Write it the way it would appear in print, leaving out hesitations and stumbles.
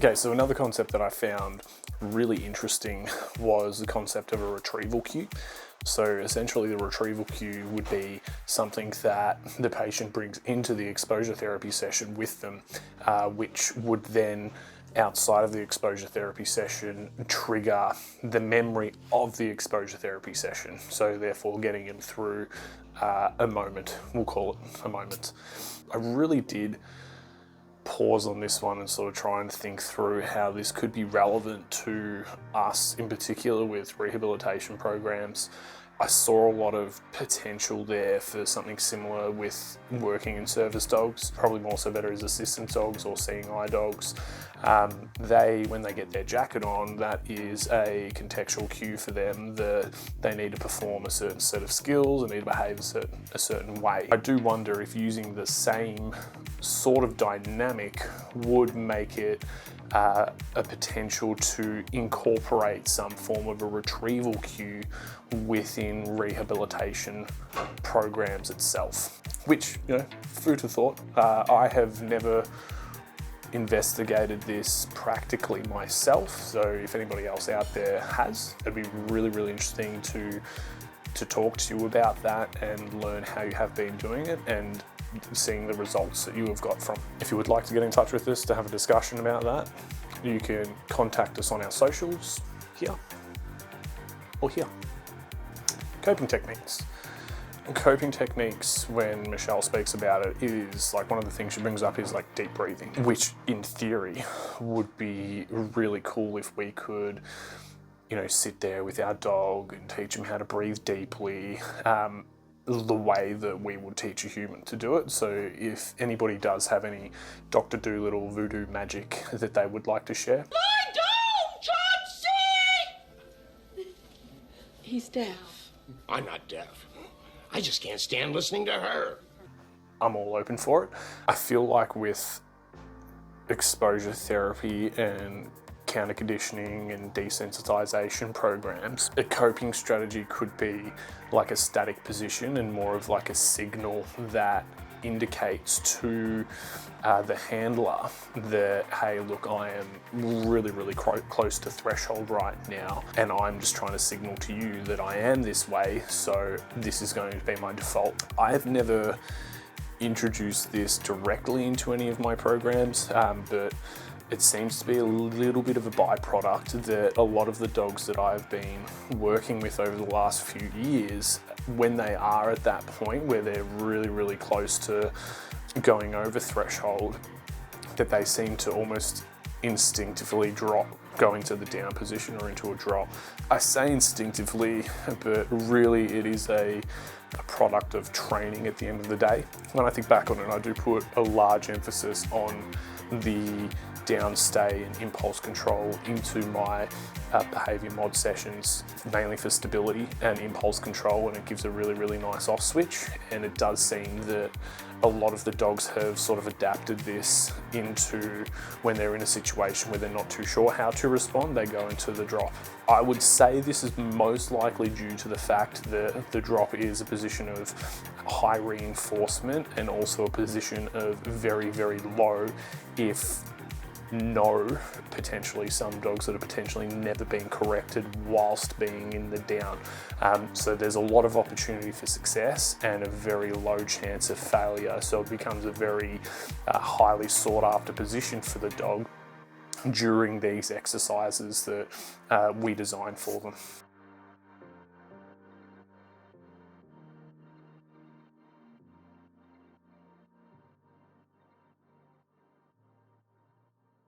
Okay, so another concept that I found really interesting was the concept of a retrieval cue. So essentially the retrieval cue would be something that the patient brings into the exposure therapy session with them, which would then, outside of the exposure therapy session, trigger the memory of the exposure therapy session. So therefore getting them through a moment, we'll call it a moment. I really did pause on this one and sort of try and think through how this could be relevant to us in particular with rehabilitation programs. I saw a lot of potential there for something similar with working in service dogs, probably more so better as assistance dogs or seeing eye dogs. When they get their jacket on, that is a contextual cue for them that they need to perform a certain set of skills and need to behave a certain way. I do wonder if using the same sort of dynamic would make it a potential to incorporate some form of a retrieval cue within rehabilitation programs itself, which, you know, food for thought. I have never investigated this practically myself, so if anybody else out there has, it'd be really, really interesting to talk to you about that and learn how you have been doing it and seeing the results that you have got from it. If you would like to get in touch with us to have a discussion about that, you can contact us on our socials here or here. Coping techniques. Coping techniques, when Michelle speaks about it, is like one of the things she brings up is like deep breathing, which in theory would be really cool if we could, you know, sit there with our dog and teach him how to breathe deeply, the way that we would teach a human to do it. So if anybody does have any Dr. Dolittle voodoo magic that they would like to share. Lie down, Chauncey! He's deaf. I'm not deaf. I just can't stand listening to her. I'm all open for it. I feel like with exposure therapy and counter conditioning and desensitization programs, a coping strategy could be like a static position and more of like a signal that indicates to the handler that, hey, look, I am really, really close to threshold right now, and I'm just trying to signal to you that I am this way, so this is going to be my default. I have never introduced this directly into any of my programs, but it seems to be a little bit of a byproduct that a lot of the dogs that I've been working with over the last few years, when they are at that point where they're really, really close to going over threshold, that they seem to almost instinctively drop, go into the down position or into a drop. I say instinctively, but really it is a product of training at the end of the day. When I think back on it, I do put a large emphasis on the downstay and impulse control into my behaviour mod sessions, mainly for stability and impulse control, and it gives a really, really nice off switch. And it does seem that a lot of the dogs have sort of adapted this into when they're in a situation where they're not too sure how to respond, they go into the drop. I would say this is most likely due to the fact that the drop is a position of high reinforcement and also a position of very, very low, if no, potentially some dogs that have potentially never been corrected whilst being in the down. So there's a lot of opportunity for success and a very low chance of failure. So it becomes a very highly sought after position for the dog during these exercises that we design for them.